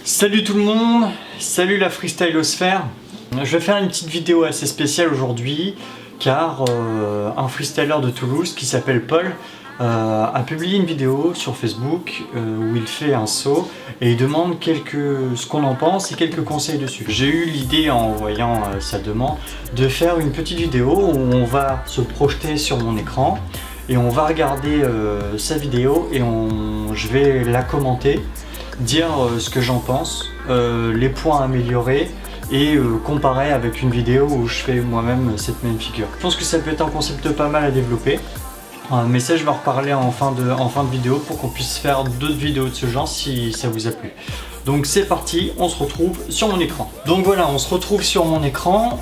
Salut tout le monde, salut la freestylosphère. Je vais faire une petite vidéo assez spéciale aujourd'hui car un freestyler de Toulouse qui s'appelle Paul a publié une vidéo sur Facebook où il fait un saut et il demande ce qu'on en pense et quelques conseils dessus. J'ai eu l'idée en voyant sa demande de faire une petite vidéo où on va se projeter sur mon écran et on va regarder sa vidéo et je vais la commenter, dire ce que j'en pense, les points à améliorer et comparer avec une vidéo où je fais moi-même cette même figure. Je pense que ça peut être un concept pas mal à développer, mais ça je vais en reparler en fin de vidéo pour qu'on puisse faire d'autres vidéos de ce genre si ça vous a plu. Donc c'est parti, on se retrouve sur mon écran. Donc voilà, on se retrouve sur mon écran.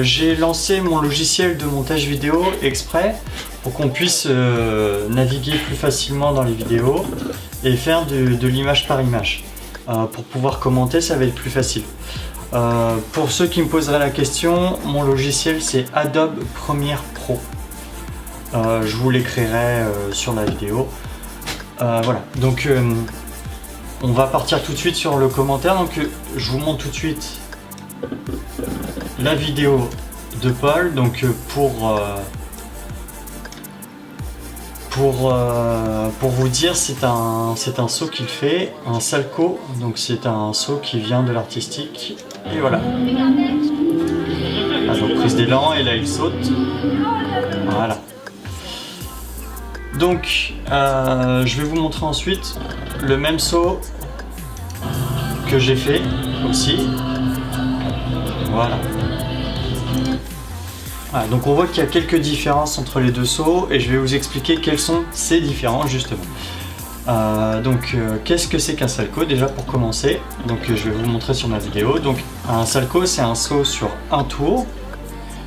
J'ai lancé mon logiciel de montage vidéo exprès pour qu'on puisse naviguer plus facilement dans les vidéos et faire de l'image par image. Pour pouvoir commenter, ça va être plus facile. Pour ceux qui me poseraient la question, mon logiciel c'est Adobe Premiere Pro. Je vous l'écrirai sur la vidéo. Voilà, donc on va partir tout de suite sur le commentaire. Donc je vous montre tout de suite la vidéo de Paul. Donc pour vous dire, c'est un saut qu'il fait, un salco, donc c'est un saut qui vient de l'artistique, et voilà. Ah, donc prise d'élan, et là il saute, voilà. Donc je vais vous montrer ensuite le même saut que j'ai fait aussi, voilà. Voilà, donc on voit qu'il y a quelques différences entre les deux sauts et je vais vous expliquer quelles sont ces différences justement. Qu'est-ce que c'est qu'un salco déjà pour commencer? Donc je vais vous montrer sur ma vidéo. Donc un salco, c'est un saut sur un tour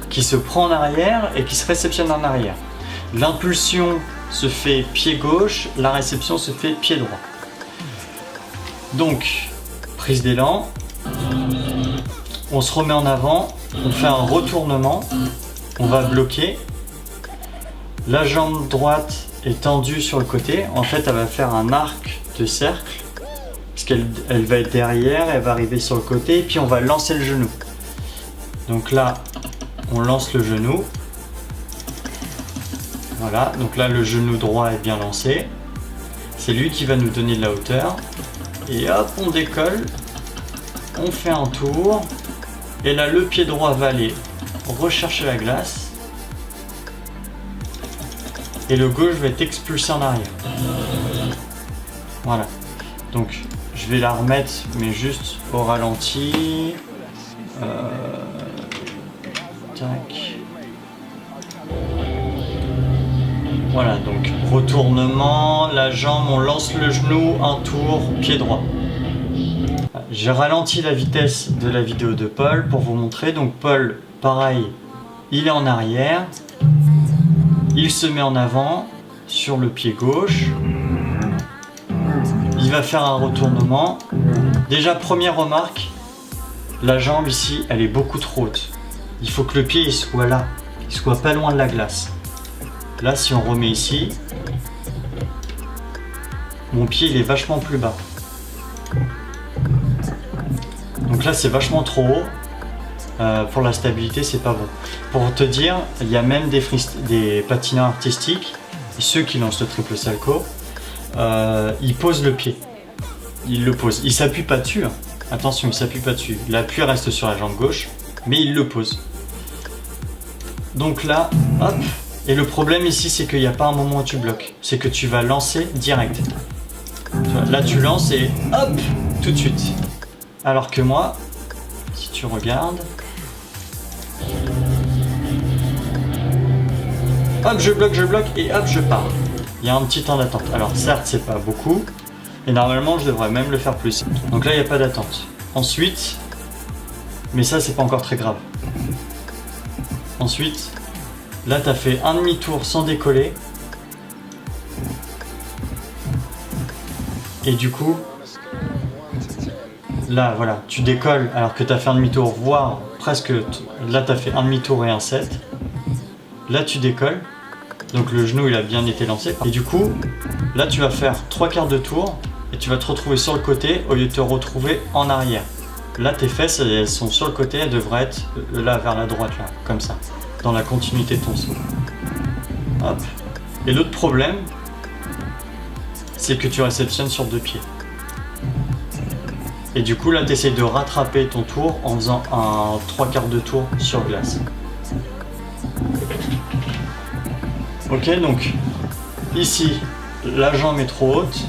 qui se prend en arrière et qui se réceptionne en arrière. L'impulsion se fait pied gauche, la réception se fait pied droit. Donc prise d'élan, on se remet en avant, on fait un retournement. On va bloquer, la jambe droite est tendue sur le côté, en fait elle va faire un arc de cercle, parce qu'elle va être derrière, elle va arriver sur le côté, et puis on va lancer le genou. Donc là, on lance le genou, voilà, donc là le genou droit est bien lancé, c'est lui qui va nous donner de la hauteur, et hop, on décolle, on fait un tour, et là le pied droit va aller rechercher la glace et le gauche va être expulsé en arrière. Voilà, donc je vais la remettre mais juste au ralenti. Tac. Voilà, donc retournement, la jambe, on lance le genou, un tour, pied droit. J'ai ralenti la vitesse de la vidéo de Paul pour vous montrer. Donc Paul, pareil, il est en arrière, il se met en avant sur le pied gauche, il va faire un retournement. Déjà première remarque, la jambe ici elle est beaucoup trop haute, il faut que le pied il soit là, il soit pas loin de la glace. Là si on remet ici, mon pied il est vachement plus bas, donc là c'est vachement trop haut. Pour la stabilité c'est pas bon. Pour te dire, il y a même des patineurs artistiques, ceux qui lancent le triple salco, ils posent le pied, ils le posent, ils s'appuient pas dessus, hein. Attention, ils s'appuient pas dessus, l'appui reste sur la jambe gauche mais ils le posent. Donc là, hop, et le problème ici c'est qu'il n'y a pas un moment où tu bloques, c'est que tu vas lancer direct. Là tu lances et hop, tout de suite. Alors que moi, si tu regardes, hop, je bloque et hop, je pars. Il y a un petit temps d'attente. Alors certes, c'est pas beaucoup, et normalement, je devrais même le faire plus. Donc là, il n'y a pas d'attente. Ensuite, mais ça, c'est pas encore très grave. Ensuite, là, tu as fait un demi-tour sans décoller. Et du coup, là, voilà, tu décolles alors que tu as fait un demi-tour, voire presque, là, tu as fait un demi-tour et un set. Là, tu décolles. Donc le genou il a bien été lancé et du coup là tu vas faire 3/4 de tour et tu vas te retrouver sur le côté au lieu de te retrouver en arrière. Là, tes fesses, elles sont sur le côté, elles devraient être là vers la droite, là, comme ça, dans la continuité de ton saut. Hop. Et l'autre problème, c'est que tu réceptionnes sur 2 pieds. Et du coup, là, tu essaies de rattraper ton tour en faisant un 3/4 de tour sur glace. Ok, donc ici, la jambe est trop haute.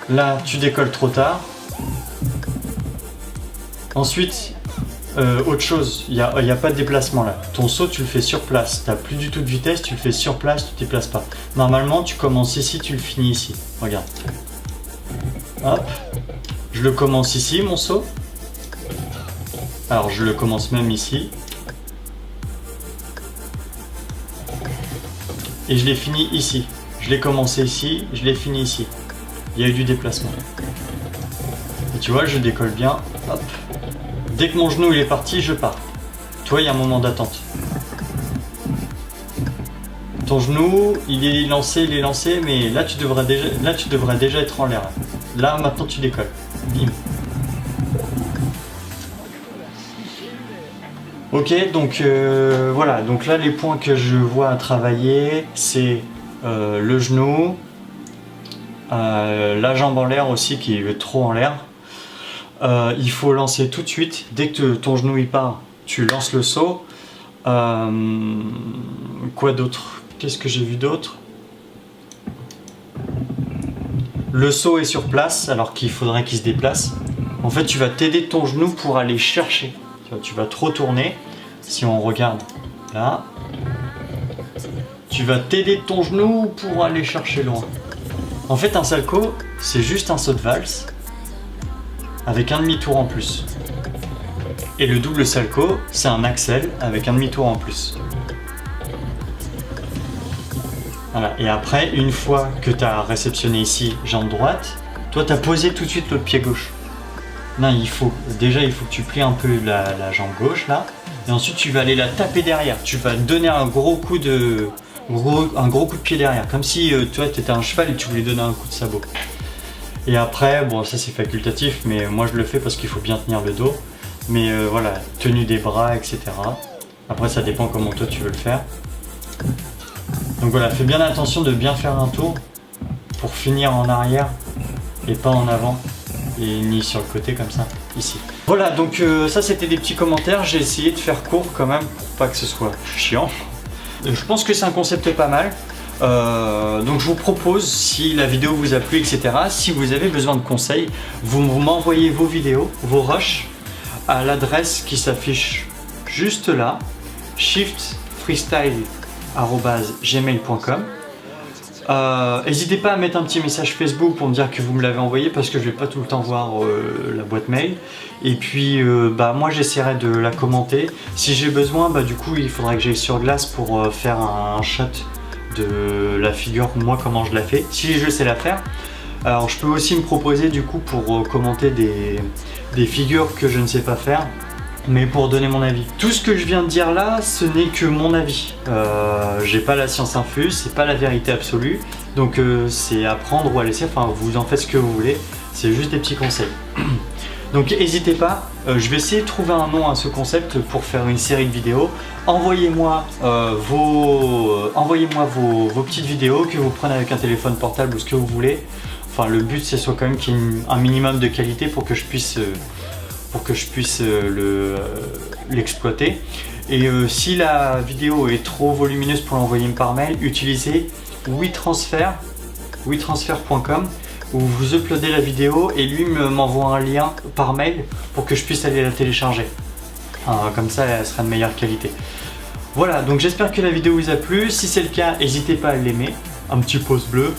Là, tu décolles trop tard. Ensuite, autre chose, il n'y a pas de déplacement là. Ton saut, tu le fais sur place. Tu n'as plus du tout de vitesse, tu le fais sur place, tu ne te déplaces pas. Normalement, tu commences ici, tu le finis ici. Regarde. Hop. Je le commence ici, mon saut. Alors, je le commence même ici. Et je l'ai fini ici. Je l'ai commencé ici, je l'ai fini ici. Il y a eu du déplacement. Et tu vois, je décolle bien. Hop. Dès que mon genou il est parti, je pars. Toi, il y a un moment d'attente. Ton genou, il est lancé, mais là tu devrais déjà être en l'air. Là, maintenant, tu décolles. Bim. Ok, donc voilà. Donc là, les points que je vois à travailler, c'est le genou, la jambe en l'air aussi qui est trop en l'air. Il faut lancer tout de suite. Dès que ton genou il part, tu lances le saut. Quoi d'autre? Qu'est-ce que j'ai vu d'autre? Le saut est sur place alors qu'il faudrait qu'il se déplace. En fait, tu vas t'aider de ton genou pour aller chercher. Tu vas te retourner. Si on regarde là, tu vas t'aider de ton genou pour aller chercher loin. En fait, un salco, c'est juste un saut de valse avec un demi-tour en plus. Et le double salco, c'est un axel avec un demi-tour en plus. Voilà. Et après, une fois que tu as réceptionné ici, jambe droite, toi tu as posé tout de suite l'autre pied gauche. Non, il faut que tu plies un peu la jambe gauche là. Et ensuite tu vas aller la taper derrière. Tu vas donner un gros coup de pied derrière. Comme si toi tu étais un cheval et tu voulais donner un coup de sabot. Et après, bon ça c'est facultatif, mais moi je le fais parce qu'il faut bien tenir le dos. Mais voilà, tenue des bras, etc. Après ça dépend comment toi tu veux le faire. Donc voilà, fais bien attention de bien faire un tour pour finir en arrière et pas en avant. Et ni sur le côté comme ça, ici. Voilà, donc ça c'était des petits commentaires. J'ai essayé de faire court quand même pour pas que ce soit chiant. Je pense que c'est un concept pas mal. Donc je vous propose, si la vidéo vous a plu, etc., si vous avez besoin de conseils, vous m'envoyez vos vidéos, vos rushs, à l'adresse qui s'affiche juste là, shiftfreestyle@gmail.com. N'hésitez pas à mettre un petit message Facebook pour me dire que vous me l'avez envoyé parce que je vais pas tout le temps voir la boîte mail. Et puis moi j'essaierai de la commenter. Si j'ai besoin, du coup il faudra que j'aille sur glace pour faire un shot de la figure, moi comment je la fais, si je sais la faire. Alors je peux aussi me proposer du coup pour commenter des figures que je ne sais pas faire, mais pour donner mon avis. Tout ce que je viens de dire là, ce n'est que mon avis. J'ai pas la science infuse, c'est pas la vérité absolue, donc c'est à prendre ou à laisser, enfin vous en faites ce que vous voulez, c'est juste des petits conseils. Donc n'hésitez pas, je vais essayer de trouver un nom à ce concept pour faire une série de vidéos. Envoyez-moi vos petites vidéos que vous prenez avec un téléphone portable ou ce que vous voulez. Enfin le but c'est soit quand même qu'il y ait un minimum de qualité pour que je puisse l'exploiter. Et si la vidéo est trop volumineuse pour l'envoyer par mail, utilisez WeTransfer.com où vous uploadez la vidéo et lui m'envoie un lien par mail pour que je puisse aller la télécharger. Comme ça, elle sera de meilleure qualité. Voilà, donc j'espère que la vidéo vous a plu. Si c'est le cas, n'hésitez pas à l'aimer, un petit pouce bleu.